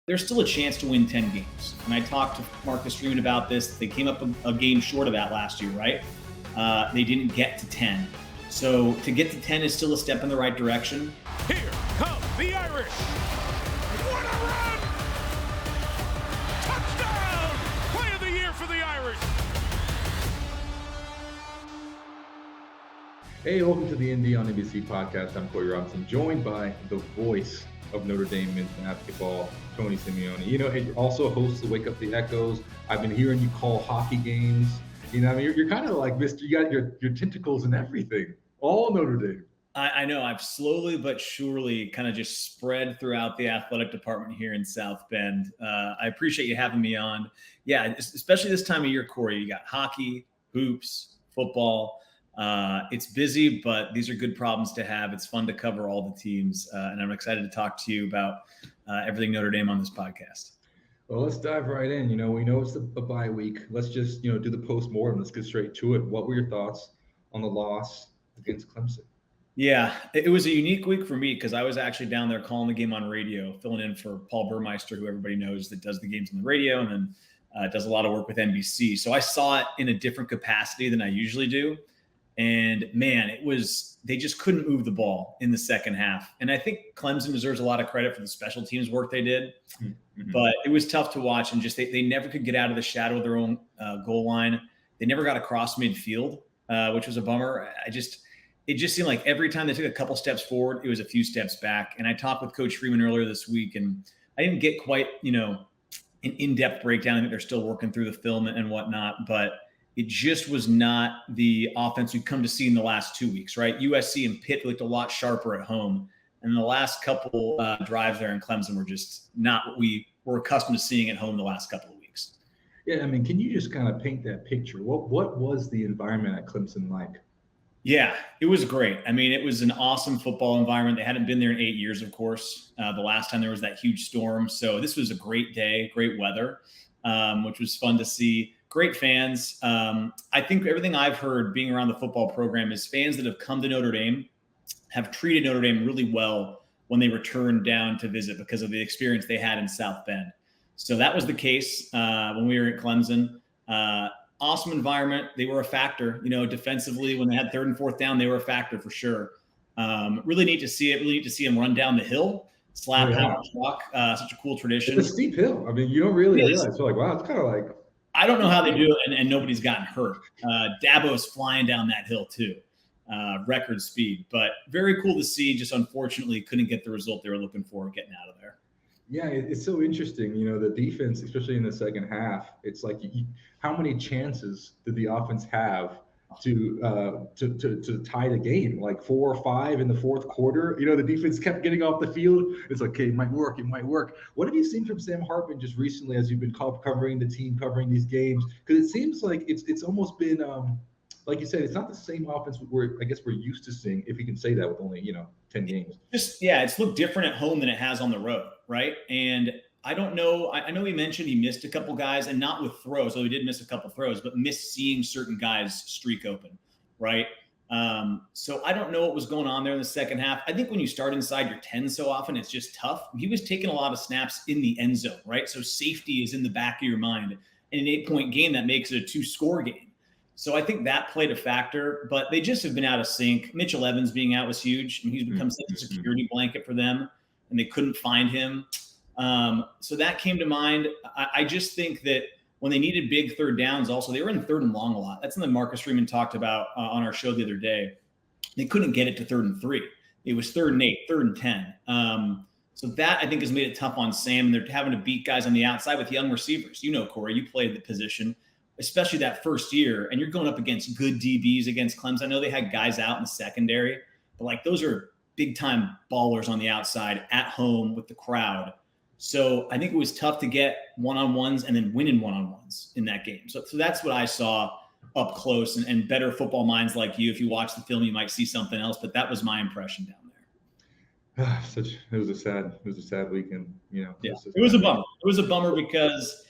there's still a chance to win 10 games. And I talked to Marcus Freeman about this. They came up a game short of that last year, right? They didn't get to 10. So to get to 10 is still a step in the right direction. Here come the Irish. What a run! Touchdown! Play of the year for the Irish. Hey, welcome to the ND on NBC Podcast. I'm Corey Robinson, joined by the voice of Notre Dame men's basketball, Tony Simeone. You know, he also hosts the Wake Up the Echoes. I've been hearing you call hockey games. You know, I mean, you're kind of like Mr. You got your tentacles and everything, all Notre Dame. I know I've slowly but surely kind of just spread throughout the athletic department here in South Bend. I appreciate you having me on. Yeah, especially this time of year, Corey. You got hockey, hoops, football. It's busy, but these are good problems to have. It's fun to cover all the teams, and I'm excited to talk to you about everything Notre Dame on this podcast. Well, let's dive right in. You know, we know it's a bye week. Let's just, do the post-mortem. Let's get straight to it. What were your thoughts on the loss against Clemson? Yeah, it was a unique week for me because I was actually down there calling the game on radio, filling in for Paul Burmeister, who everybody knows that does the games on the radio and then does a lot of work with NBC. So I saw it in a different capacity than I usually do. And man, they just couldn't move the ball in the second half. And I think Clemson deserves a lot of credit for the special teams work they did, but it was tough to watch. And just, they never could get out of the shadow of their own goal line. They never got across midfield, which was a bummer. It just seemed like every time they took a couple steps forward, it was a few steps back. And I talked with Coach Freeman earlier this week, and I didn't get quite, an in-depth breakdown. I think they're still working through the film and whatnot, but it just was not the offense we've come to see in the last 2 weeks, right? USC and Pitt looked a lot sharper at home. And the last couple drives there in Clemson were just not what we were accustomed to seeing at home the last couple of weeks. Yeah, I mean, can you just kind of paint that picture? What was the environment at Clemson like? Yeah, it was great. I mean, it was an awesome football environment. They hadn't been there in 8 years, of course. The last time there was that huge storm. So this was a great day, great weather, which was fun to see. Great fans. I think everything I've heard being around the football program is fans that have come to Notre Dame have treated Notre Dame really well when they returned down to visit because of the experience they had in South Bend. So that was the case when we were at Clemson. Awesome environment. They were a factor, defensively when they had third and fourth down, they were a factor for sure. Really neat to see it. Really neat to see them run down the hill, slap out, walk. Such a cool tradition. It's a steep hill. I mean, you don't really realize. You're like, wow, it's kind of like. I don't know how they do it, and nobody's gotten hurt. Dabo's flying down that hill too, record speed. But very cool to see. Just unfortunately couldn't get the result they were looking for getting out of there. Yeah, it's so interesting. The defense, especially in the second half, it's like how many chances did the offense have to tie the game? Like 4 or 5 in the fourth quarter. The defense kept getting off the field. It's like, okay, it might work. What have you seen from Sam Hartman just recently as you've been covering the team, covering these games? Because it seems like it's almost been, like you said, it's not the same offense we're used to seeing, if you can say that with only 10 games. It's looked different at home than it has on the road, right? And I don't know. I know he mentioned he missed a couple guys, and not with throws. So he did miss a couple throws, but missed seeing certain guys streak open, right? So I don't know what was going on there in the second half. I think when you start inside your 10 so often, it's just tough. He was taking a lot of snaps in the end zone, right? So safety is in the back of your mind. In an 8-point game, that makes it a 2-score game. So I think that played a factor, but they just have been out of sync. Mitchell Evans being out was huge, and he's become such a security blanket for them, and they couldn't find him. So that came to mind. I just think that when they needed big third downs, also, they were in third and long a lot. That's something Marcus Freeman talked about on our show the other day. They couldn't get it to 3rd and 3. It was 3rd and 8, 3rd and 10. So that, I think, has made it tough on Sam. And they're having to beat guys on the outside with young receivers. Corey, you played the position, especially that first year, and you're going up against good DBs against Clemson. I know they had guys out in the secondary, but those are big-time ballers on the outside at home with the crowd. So I think it was tough to get one-on-ones and then win in one-on-ones in that game. So that's what I saw up close, and better football minds like you. If you watch the film, you might see something else, but that was my impression down there. It was a sad weekend. Yeah, it was a bummer. It was a bummer because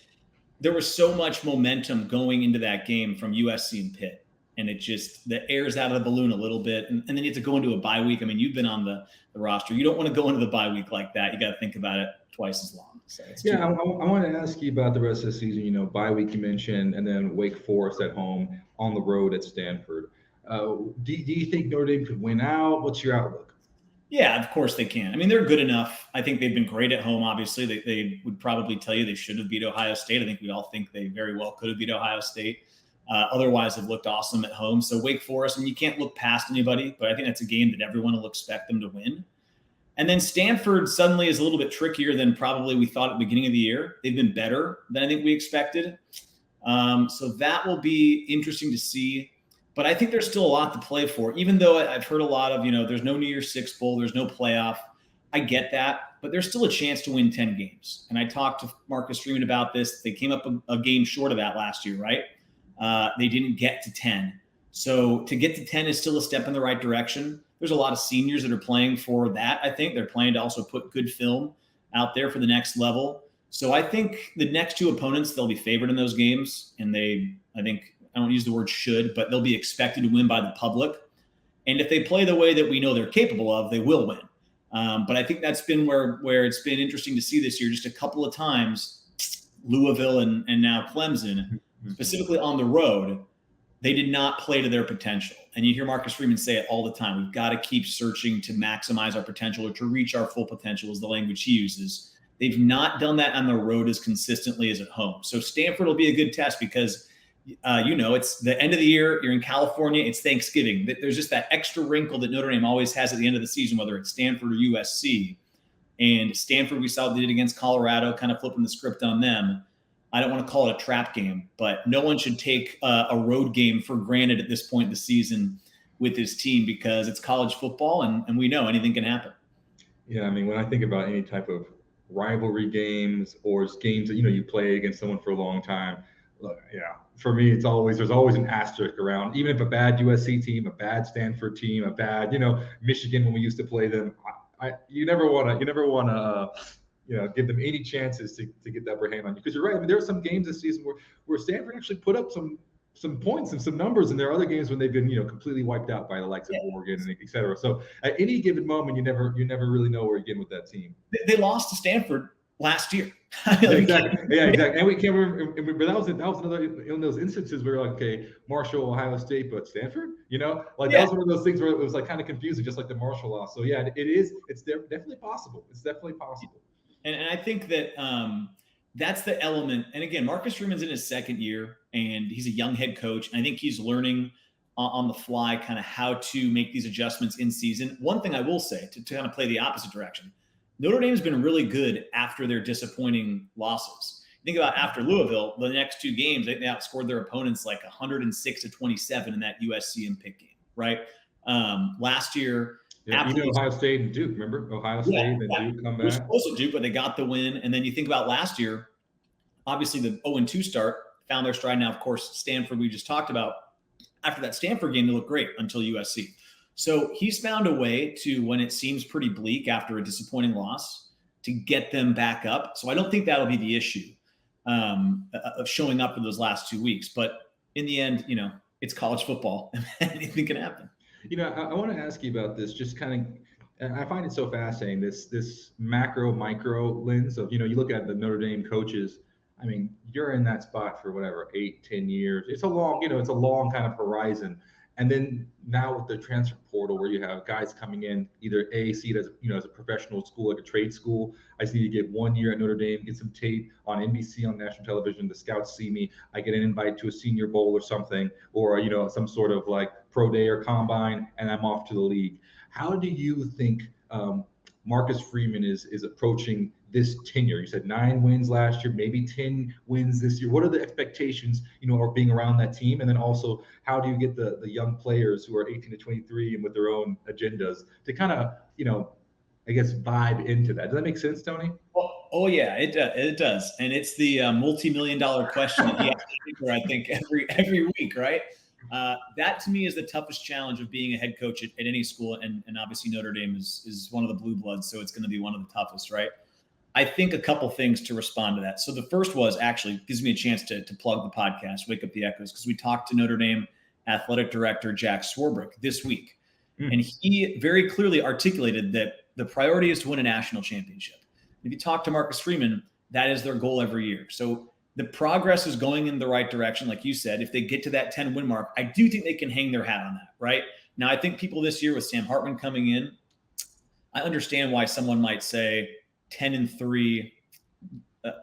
there was so much momentum going into that game from USC and Pitt. And it just, the air's out of the balloon a little bit. And then you have to go into a bye week. I mean, you've been on the roster. You don't want to go into the bye week like that. You got to think about it twice as long. So I want to ask you about the rest of the season. Bye week you mentioned, and then Wake Forest at home, on the road at Stanford. Do you think Notre Dame could win out? What's your outlook? Yeah, of course they can. I mean, they're good enough. I think they've been great at home. Obviously, they would probably tell you they should have beat Ohio State. I think we all think they very well could have beat Ohio State. Otherwise, they've looked awesome at home. So Wake Forest, and you can't look past anybody, but I think that's a game that everyone will expect them to win. And then Stanford suddenly is a little bit trickier than probably we thought at the beginning of the year. They've been better than I think we expected. So that will be interesting to see. But I think there's still a lot to play for, even though I've heard a lot of, there's no New Year's Six bowl, there's no playoff. I get that, but there's still a chance to win 10 games. And I talked to Marcus Freeman about this. They came up a game short of that last year, right? They didn't get to 10. So to get to 10 is still a step in the right direction. There's a lot of seniors that are playing for that. I think they're playing to also put good film out there for the next level. So I think the next two opponents, they'll be favored in those games. And I don't use the word should, but they'll be expected to win by the public. And if they play the way that we know they're capable of, they will win. But I think that's been where it's been interesting to see this year. Just a couple of times, Louisville and now Clemson, specifically on the road, they did not play to their potential. And you hear Marcus Freeman say it all the time. We've got to keep searching to maximize our potential, or to reach our full potential is the language he uses. They've not done that on the road as consistently as at home. So Stanford will be a good test because it's the end of the year. You're in California. It's Thanksgiving. There's just that extra wrinkle that Notre Dame always has at the end of the season, whether it's Stanford or USC. And Stanford, we saw what they did against Colorado, kind of flipping the script on them. I don't want to call it a trap game, but no one should take a road game for granted at this point in the season with his team, because it's college football and we know anything can happen. Yeah, I mean, when I think about any type of rivalry games or games that, you play against someone for a long time, for me, there's always an asterisk around. Even if a bad USC team, a bad Stanford team, a bad, Michigan when we used to play them, you never want to give them any chances to get the upper hand on you. Because you're right. I mean, there are some games this season where Stanford actually put up some points and some numbers, and there are other games when they've been completely wiped out by the likes of Oregon and et cetera. So at any given moment, you never really know where you're getting with that team. They lost to Stanford last year. Exactly. Yeah, exactly. And we can't remember. That was another in those instances where like, okay, Marshall, Ohio State, but Stanford. That was one of those things where it was like kind of confusing, just like the Marshall loss. So yeah, it is. It's definitely possible. It's definitely possible. And I think that that's the element. And again, Marcus Freeman's in his second year, and he's a young head coach. And I think he's learning on the fly kind of how to make these adjustments in season. One thing I will say to kind of play the opposite direction, Notre Dame's been really good after their disappointing losses. Think about after Louisville, the next two games, they outscored their opponents like 106-27 in that USC and Pitt game, right? Last year, even Ohio State and Duke, remember? Ohio State and Duke come back. It was close to Duke, but they got the win. And then you think about last year, obviously the 0-2 start found their stride. Now, of course, Stanford, we just talked about. After that Stanford game, they looked great until USC. So he's found a way to, when it seems pretty bleak after a disappointing loss, to get them back up. So I don't think that'll be the issue of showing up for those last 2 weeks. But in the end, it's college football and anything can happen. I want to ask you about this, just kind of, I find it so fascinating, this macro, micro lens of, you look at the Notre Dame coaches. I mean, you're in that spot for 8-10 years. It's a long kind of horizon. And then now with the transfer portal, where you have guys coming in, either see it as as a professional school, like a trade school. I just need to get 1 year at Notre Dame, get some tape on NBC on national television. The scouts see me. I get an invite to a Senior Bowl or something, or some sort of like pro day or combine, and I'm off to the league. How do you think Marcus Freeman is approaching this tenure? You said 9 wins last year, maybe 10 wins this year. What are the expectations, of being around that team? And then also, how do you get the young players who are 18 to 23 and with their own agendas to kind of, I guess, vibe into that? Does that make sense, Tony? Oh yeah, it does. And it's the multi-million-dollar question that he asks, I think, every week, right? That to me is the toughest challenge of being a head coach at any school. And obviously Notre Dame is one of the blue bloods, so it's going to be one of the toughest, right? I think a couple things to respond to that. So the first was actually gives me a chance to plug the podcast, Wake Up the Echoes, because we talked to Notre Dame athletic director Jack Swarbrick this week. And he very clearly articulated that the priority is to win a national championship. If you talk to Marcus Freeman, that is their goal every year. So the progress is going in the right direction. Like you said, if they get to that 10 win mark, I do think they can hang their hat on that, right? Now, I think people this year with Sam Hartman coming in, I understand why someone might say 10-3.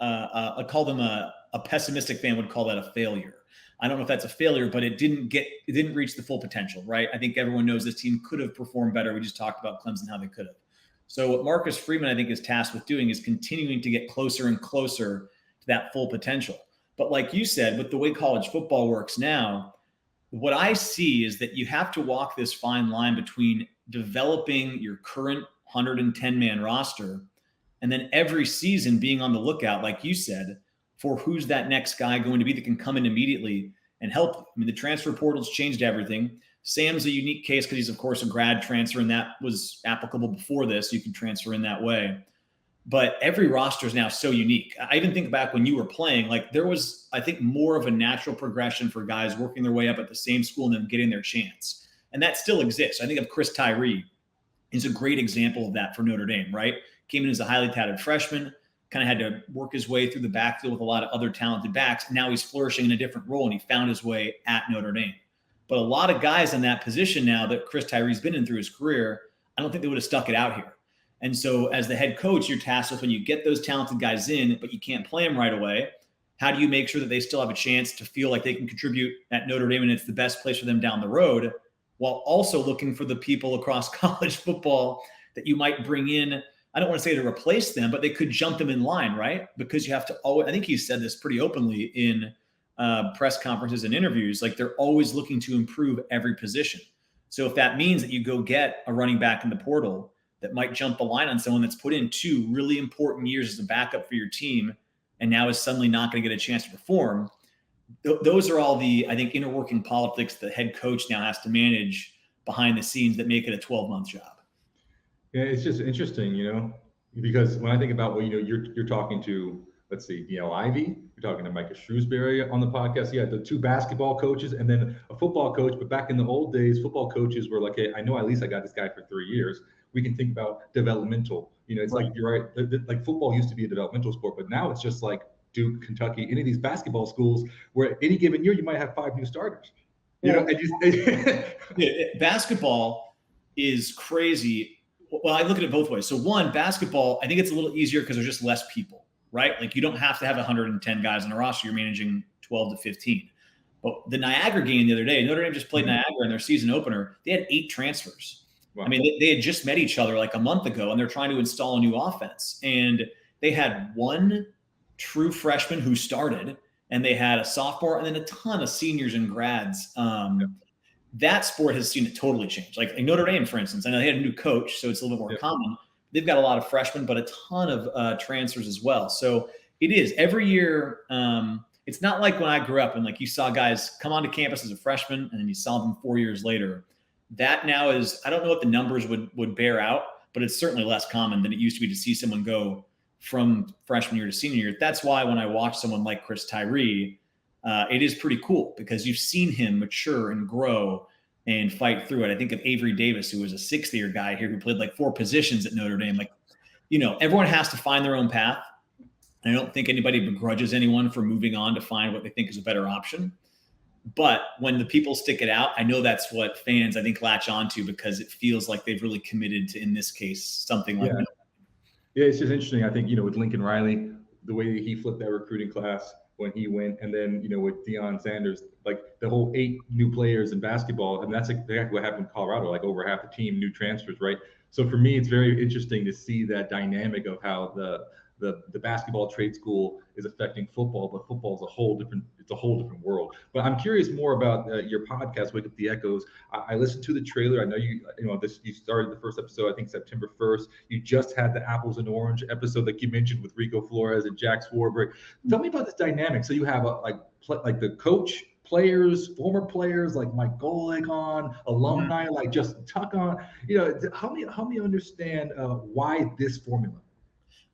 I call them a pessimistic fan would call that a failure. I don't know if that's a failure, but it didn't reach the full potential, right? I think everyone knows this team could have performed better. We just talked about Clemson, how they could have. So what Marcus Freeman, I think, is tasked with doing is continuing to get closer and closer to that full potential. But like you said, with the way college football works now, what I see is that you have to walk this fine line between developing your current 110-man roster and then every season being on the lookout, like you said, for who's that next guy going to be that can come in immediately and help. I mean, the transfer portal's changed everything. Sam's a unique case because he's, of course, a grad transfer, and that was applicable before this. You can transfer in that way. But every roster is now so unique. I even think back when you were playing, like there was, I think, more of a natural progression for guys working their way up at the same school and then getting their chance. And that still exists. I think of Chris Tyree is a great example of that for Notre Dame, right? Came in as a highly touted freshman, kind of had to work his way through the backfield with a lot of other talented backs. Now he's flourishing in a different role, and he found his way at Notre Dame. But a lot of guys in that position now that Chris Tyree's been in through his career, I don't think they would have stuck it out here. And so as the head coach, you're tasked with when you get those talented guys in, but you can't play them right away, how do you make sure that they still have a chance to feel like they can contribute at Notre Dame and it's the best place for them down the road, while also looking for the people across college football that you might bring in? I don't want to say to replace them, but they could jump them in line, right? Because you have to always, I think he said this pretty openly in press conferences and interviews, like they're always looking to improve every position. So if that means that you go get a running back in the portal that might jump the line on someone that's put in 2 really important years as a backup for your team and now is suddenly not going to get a chance to perform, those are all the, I think, inner working politics the head coach now has to manage behind the scenes that make it a 12-month job. Yeah, it's just interesting, because when I think about you're talking to, let's see, Niele Ivey, you're talking to Micah Shrewsberry on the podcast. Yeah, the 2 basketball coaches and then a football coach. But back in the old days, football coaches were like, hey, I know at least I got this guy for 3 years. We can think about developmental. It's right. Like you're right. Like football used to be a developmental sport, but now it's just like Duke, Kentucky, any of these basketball schools where any given year you might have 5 new starters. Basketball is crazy. Well, I look at it both ways. So one, basketball, I think it's a little easier because there's just less people, right? Like you don't have to have 110 guys on a roster. You're managing 12 to 15. But the Niagara game the other day, Notre Dame just played Niagara in their season opener. They had 8 transfers. Wow. I mean, they had just met each other like a month ago, and they're trying to install a new offense. And they had 1 true freshman who started, and they had a sophomore and then a ton of seniors and grads. That sport has seen it totally change. Like Notre Dame, for instance, I know they had a new coach, so it's a little bit more common. They've got a lot of freshmen, but a ton of transfers as well. So it is every year. It's not like when I grew up and like you saw guys come onto campus as a freshman and then you saw them 4 years later. That now is, I don't know what the numbers would bear out, but it's certainly less common than it used to be to see someone go from freshman year to senior year. That's why when I watch someone like Chris Tyree, it is pretty cool because you've seen him mature and grow and fight through it. I think of Avery Davis, who was a 6th-year guy here who played like 4 positions at Notre Dame. Like, everyone has to find their own path. And I don't think anybody begrudges anyone for moving on to find what they think is a better option. But when the people stick it out, I know that's what fans, I think, latch onto because it feels like they've really committed to, in this case, something like that. Yeah, it's just interesting. I think, with Lincoln Riley, the way that he flipped that recruiting class when he went, and then, with Deion Sanders, like the whole 8 new players in basketball, and that's exactly what happened in Colorado, like over half the team, new transfers, right? So for me, it's very interesting to see that dynamic of how the basketball trade school is affecting football, but football is a whole different world. But I'm curious more about your podcast, Wake Up the Echoes. I listened to the trailer. I know you started the first episode, I think September 1st. You just had the Apples and Orange episode that you mentioned with Rico Flores and Jack Swarbrick. Tell me about this dynamic. So you have like the coach, players, former players like Mike Golick on, alumni like Justin Tuck on. Help me understand why this formula.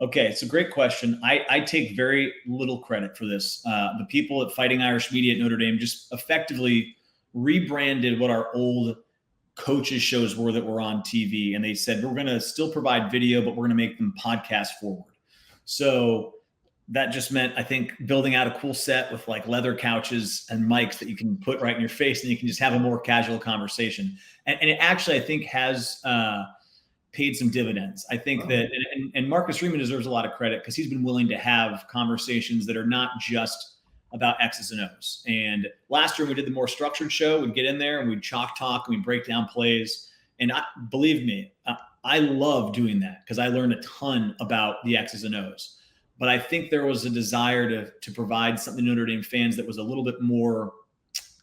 Okay, it's a great question. I take very little credit for this. The people at Fighting Irish Media at Notre Dame just effectively rebranded what our old coaches shows were that were on TV. And they said, we're going to still provide video, but we're going to make them podcast forward. So that just meant, I think, building out a cool set with like leather couches and mics that you can put right in your face and you can just have a more casual conversation. And it actually, I think, has paid some dividends. I think that, and Marcus Freeman deserves a lot of credit because he's been willing to have conversations that are not just about X's and O's. And last year we did the more structured show. We'd get in there and we'd chalk talk and we'd break down plays. And believe me, I love doing that because I learned a ton about the X's and O's. But I think there was a desire to provide something to Notre Dame fans that was a little bit more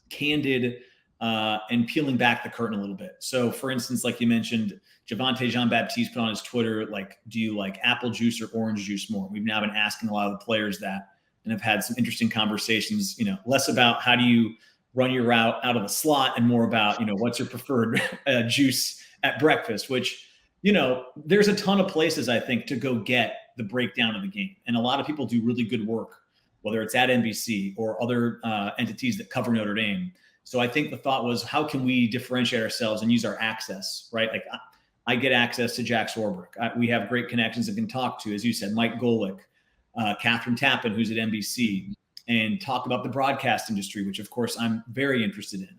candid and peeling back the curtain a little bit. So, for instance, like you mentioned, Javonte Jean-Baptiste put on his Twitter, like, do you like apple juice or orange juice more? We've now been asking a lot of the players that and have had some interesting conversations, less about how do you run your route out of the slot and more about, what's your preferred juice at breakfast, which, there's a ton of places, I think, to go get the breakdown of the game. And a lot of people do really good work, whether it's at NBC or other entities that cover Notre Dame. So I think the thought was, how can we differentiate ourselves and use our access, right? Like I get access to Jack Swarbrick. We have great connections and can talk to, as you said, Mike Golick, Catherine Tappan, who's at NBC, and talk about the broadcast industry, which of course I'm very interested in.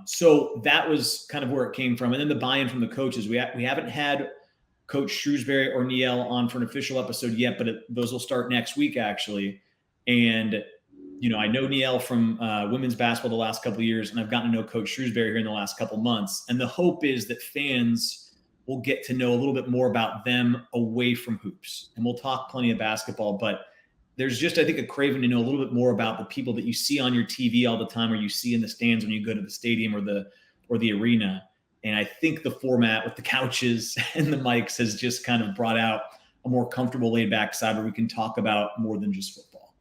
So that was kind of where it came from. And then the buy-in from the coaches. We haven't had Coach Shrewsberry or Niele on for an official episode yet, but those will start next week, actually. And, I know Niele from women's basketball the last couple of years, and I've gotten to know Coach Shrewsberry here in the last couple of months. And the hope is that fans will get to know a little bit more about them away from hoops. And we'll talk plenty of basketball, but there's just, I think, a craving to know a little bit more about the people that you see on your TV all the time, or you see in the stands when you go to the stadium or the arena. And I think the format with the couches and the mics has just kind of brought out a more comfortable, laid-back side where we can talk about more than just football.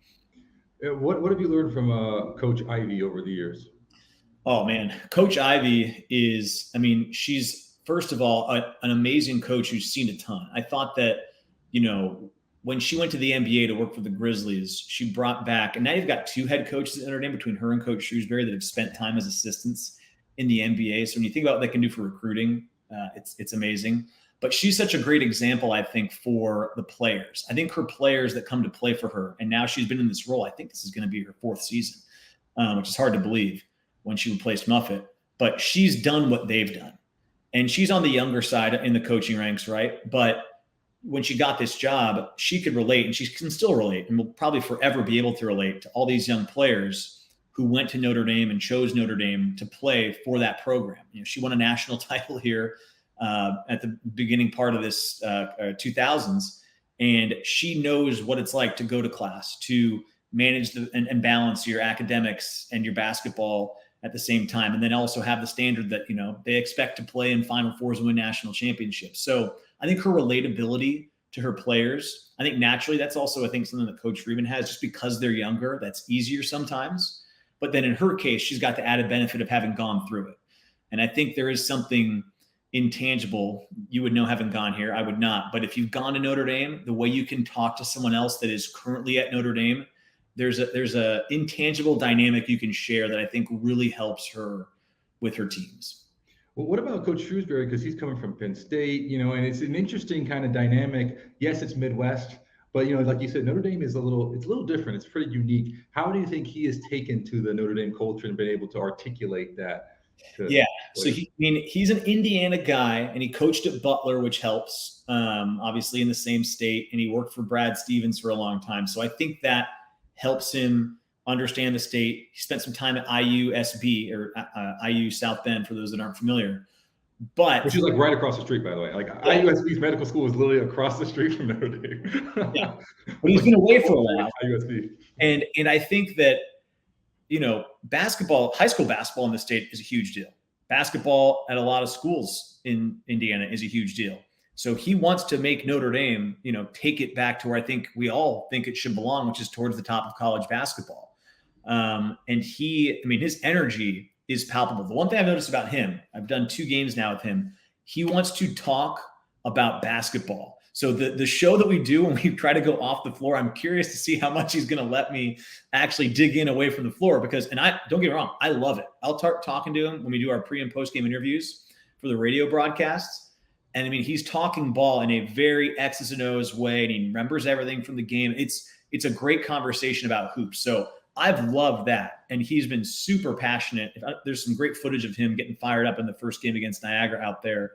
What have you learned from Coach Ivey over the years? Oh, man. Coach Ivey is, she's, first of all, an amazing coach who's seen a ton. I thought that, when she went to the NBA to work for the Grizzlies, she brought back, and now you've got two head coaches at Notre Dame between her and Coach Shrewsberry that have spent time as assistants in the NBA. So when you think about what they can do for recruiting, it's amazing. But she's such a great example, I think, for the players. I think her players that come to play for her, and now she's been in this role, I think this is going to be her fourth season, which is hard to believe when she replaced Muffet. But she's done what they've done. And she's on the younger side in the coaching ranks, right? But when she got this job, she could relate, and she can still relate, and will probably forever be able to relate to all these young players who went to Notre Dame and chose Notre Dame to play for that program. She won a national title here at the beginning part of this 2000s, and she knows what it's like to go to class, to manage and balance your academics and your basketball at the same time, and then also have the standard that they expect to play in Final Fours and win national championships. So I think her relatability to her players, I think naturally that's also, I think, something that Coach Freeman has, just because they're younger. That's easier sometimes. But then in her case, she's got the added benefit of having gone through it. And I think there is something intangible. You would know, having gone here. I would not. But if you've gone to Notre Dame, the way you can talk to someone else that is currently at Notre Dame, there's a intangible dynamic you can share that I think really helps her with her teams. Well, what about Coach Shrewsberry? Because he's coming from Penn State, and it's an interesting kind of dynamic. Yes, it's Midwest, but like you said, Notre Dame is a little different. It's pretty unique. How do you think he has taken to the Notre Dame culture and been able to articulate that? So he's an Indiana guy, and he coached at Butler, which helps, obviously in the same state, and he worked for Brad Stevens for a long time. So I think that helps him understand the state. He spent some time at IUSB, or IU South Bend, for those that aren't familiar. Which is like right across the street, by the way. Like IUSB's medical school is literally across the street from Notre Dame. Yeah, but he's been away for a while. IUSB. And I think that basketball, high school basketball in the state is a huge deal. Basketball at a lot of schools in Indiana is a huge deal. So he wants to make Notre Dame, take it back to where I think we all think it should belong, which is towards the top of college basketball. And his energy is palpable. The one thing I've noticed about him, I've done 2 games now with him, he wants to talk about basketball. So the show that we do when we try to go off the floor, I'm curious to see how much he's going to let me actually dig in away from the floor, because, and I don't get me wrong, I love it. I'll start talking to him when we do our pre and post game interviews for the radio broadcasts. And I mean, he's talking ball in a very X's and O's way, and he remembers everything from the game. It's a great conversation about hoops. So I've loved that. And he's been super passionate. There's some great footage of him getting fired up in the first game against Niagara out there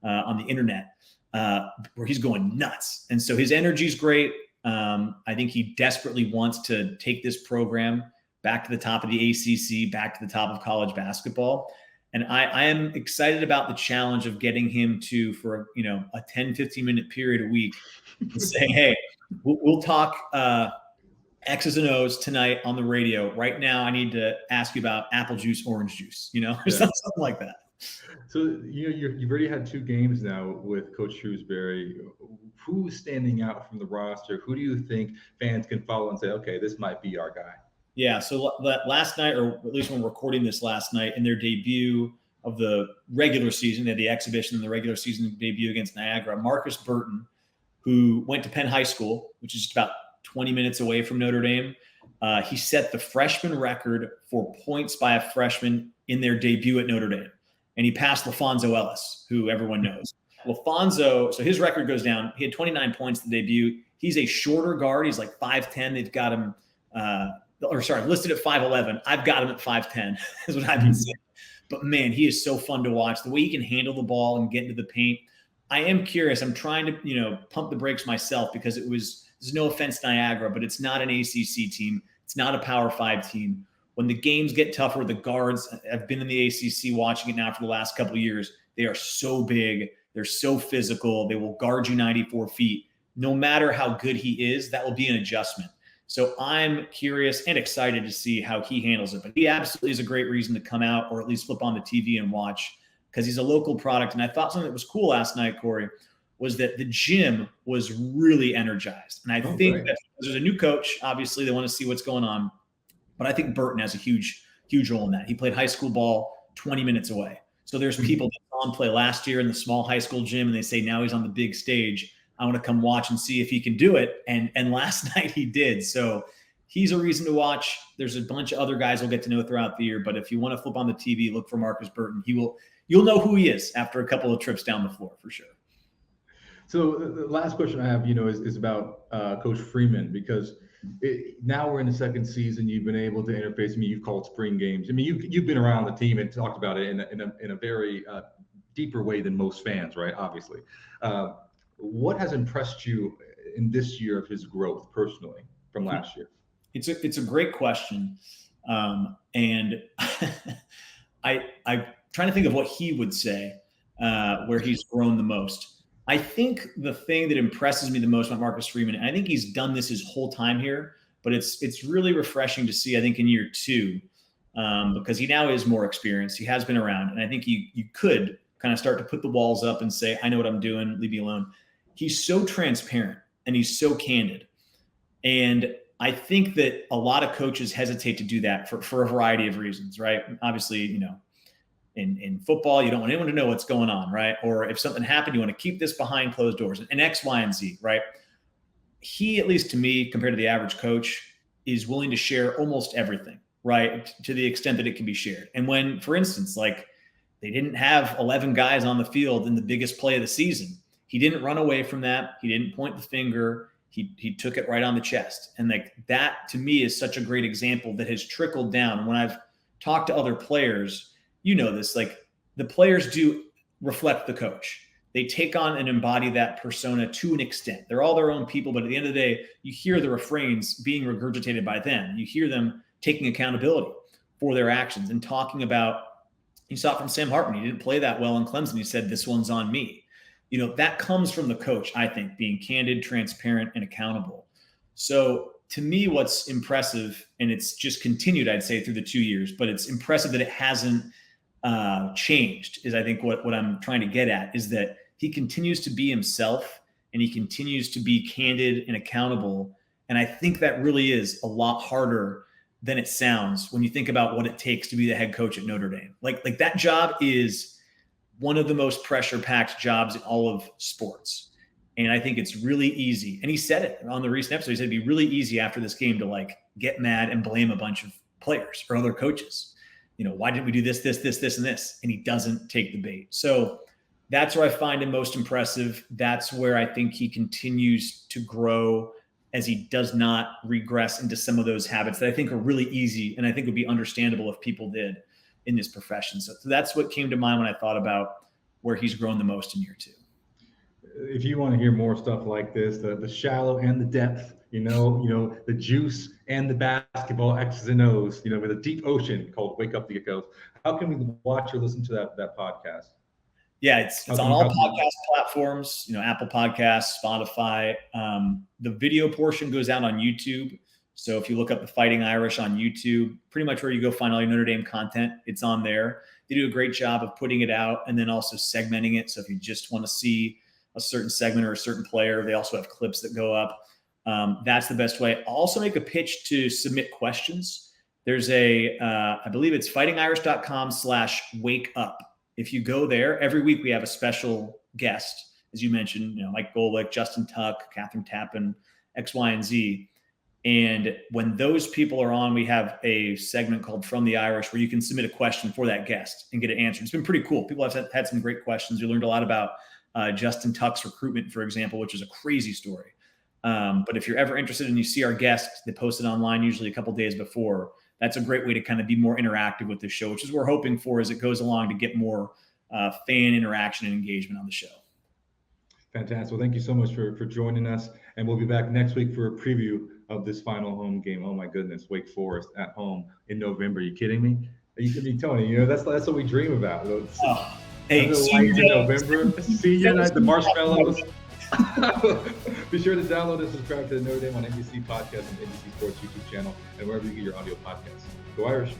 on the internet where he's going nuts. And so his energy is great. I think he desperately wants to take this program back to the top of the ACC, back to the top of college basketball. And I am excited about the challenge of getting him to, for a 10, 15-minute period a week, and say, hey, we'll talk X's and O's tonight on the radio. Right now, I need to ask you about apple juice, orange juice, something like that. So you've already had 2 games now with Coach Shrewsberry. Who's standing out from the roster? Who do you think fans can follow and say, okay, this might be our guy? Yeah, so last night, or at least when we're recording this last night, in their debut of the regular season, they had the exhibition and the regular season debut against Niagara, Marcus Burton, who went to Penn High School, which is just about 20 minutes away from Notre Dame. He set the freshman record for points by a freshman in their debut at Notre Dame. And he passed LaFonso Ellis, who everyone knows. LaFonso, so his record goes down. He had 29 points in the debut. He's a shorter guard. He's like 5'10". They've got him listed at 5'11". I've got him at 5'10", is what I've been saying. But man, he is so fun to watch. The way he can handle the ball and get into the paint. I am curious. I'm trying to, pump the brakes myself because there's no offense to Niagara, but it's not an ACC team. It's not a Power 5 team. When the games get tougher, the guards, I've been in the ACC watching it now for the last couple of years. They are so big. They're so physical. They will guard you 94 feet. No matter how good he is, that will be an adjustment. So I'm curious and excited to see how he handles it. But he absolutely is a great reason to come out or at least flip on the TV and watch because he's a local product. And I thought something that was cool last night, Corey, was that the gym was really energized. And I think that there's a new coach. Obviously, they want to see what's going on. But I think Burton has a huge, huge role in that. He played high school ball 20 minutes away. So there's people that saw him play last year in the small high school gym, and they say now he's on the big stage. I want to come watch and see if he can do it. And last night he did. So he's a reason to watch. There's a bunch of other guys we'll get to know throughout the year. But if you want to flip on the TV, look for Marcus Burton. You'll know who he is after a couple of trips down the floor for sure. So the last question I have, is about Coach Freeman, because now we're in the second season. You've been able to interface. I mean, you've called spring games. I mean, you've been around the team and talked about it in a very deeper way than most fans, right? Obviously. What has impressed you in this year of his growth personally from last year? It's a great question. And I'm trying to think of what he would say where he's grown the most. I think the thing that impresses me the most about Marcus Freeman, and I think he's done this his whole time here, but it's really refreshing to see, I think, in year 2, because he now is more experienced. He has been around. And I think you could kind of start to put the walls up and say, I know what I'm doing, leave me alone. He's so transparent and he's so candid. And I think that a lot of coaches hesitate to do that for a variety of reasons, right? Obviously, in football, you don't want anyone to know what's going on, right? Or if something happened, you want to keep this behind closed doors, and X, Y, and Z, right? He, at least to me, compared to the average coach, is willing to share almost everything, right? To the extent that it can be shared. And when, for instance, like they didn't have 11 guys on the field in the biggest play of the season, he didn't run away from that. He didn't point the finger. He took it right on the chest. And like that, to me, is such a great example that has trickled down. When I've talked to other players, this, like the players do reflect the coach. They take on and embody that persona to an extent. They're all their own people, but at the end of the day, you hear the refrains being regurgitated by them. You hear them taking accountability for their actions and talking about, you saw it from Sam Hartman. He didn't play that well in Clemson. He said, this one's on me. That comes from the coach, I think, being candid, transparent, and accountable. So to me, what's impressive, and it's just continued, I'd say, through the 2 years, but it's impressive that it hasn't changed, is I think what I'm trying to get at is that he continues to be himself and he continues to be candid and accountable. And I think that really is a lot harder than it sounds when you think about what it takes to be the head coach at Notre Dame. Like that job is one of the most pressure-packed jobs in all of sports. And I think it's really easy. And he said it on the recent episode. He said it'd be really easy after this game to like get mad and blame a bunch of players or other coaches. Why didn't we do this, and this? And he doesn't take the bait. So That's where I find him most impressive. That's where I think he continues to grow as he does not regress into some of those habits that I think are really easy and I think would be understandable if people did in this profession. So that's what came to mind when I thought about where he's grown the most in year 2. If you want to hear more stuff like this, the shallow and the depth, the juice and the basketball X's and O's, with a deep ocean called Wake Up the Geckos, how can we watch or listen to that podcast? Yeah, it's on all podcast platforms, Apple Podcasts, Spotify. The video portion goes out on YouTube. So if you look up the Fighting Irish on YouTube, pretty much where you go find all your Notre Dame content, it's on there. They do a great job of putting it out and then also segmenting it. So if you just want to see a certain segment or a certain player, they also have clips that go up. That's the best way. I'll also make a pitch to submit questions. There's I believe it's fightingirish.com/wakeup. If you go there, every week we have a special guest, as you mentioned, Mike Golick, Justin Tuck, Catherine Tappan, X, Y, and Z. And when those people are on, we have a segment called From the Irish where you can submit a question for that guest and get it answered. It's been pretty cool. People have had some great questions. We learned a lot about Justin Tuck's recruitment, for example, which is a crazy story. But if you're ever interested and you see our guest, they post it online usually a couple days before. That's a great way to kind of be more interactive with the show, which is what we're hoping for as it goes along to get more fan interaction and engagement on the show. Fantastic. Well, thank you so much for joining us. And we'll be back next week for a preview of this final home game. Oh my goodness, Wake Forest at home in November. Are you kidding me? You could be Tony. That's what we dream about. Hey, in November, senior night, the marshmallows. Be sure to download and subscribe to the Notre Dame on NBC Podcast and NBC Sports YouTube channel and wherever you get your audio podcasts. Go Irish.